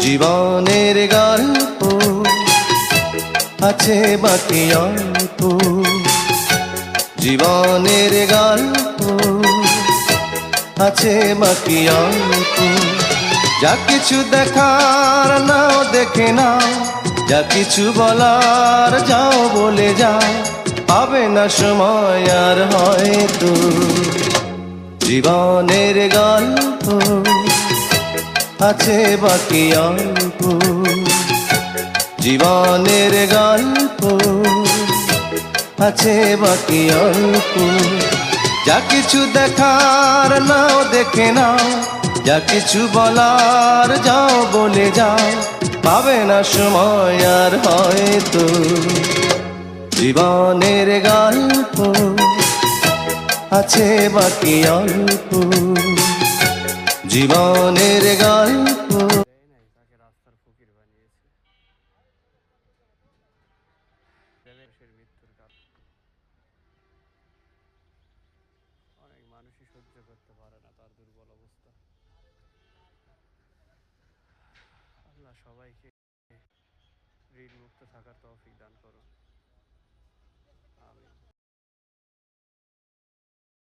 জীবনের গল্প আছে বাকি অল্প, জীবনের গল্প আছে বাকি অল্প। যা কিছু দেখার নাও দেখে নাও, যা কিছু বলার যাও বলে যাও, পাবে না সময় আর হয়তো। জীবনের গল্প আছে বাকি অল্প, জীবনের গল্প আছে বাকি অল্প। যা কিছু দেখার নাও দেখে নাও, যা কিছু বলার যাও বলে যাও, পাবে না সময় আর হয়তো। জীবনের গল্প আছে বাকি অল্প, জীবনের গল্প। তাকে রাস্তার ফকির বানিয়েছে। মানুষের মৃত্যুর কারণ অনেক মানুষই সহ্য করতে পারে না তার দুর্বল অবস্থা। আল্লাহ সবাইকে ঋণ মুক্ত থাকার তৌফিক দান করুন।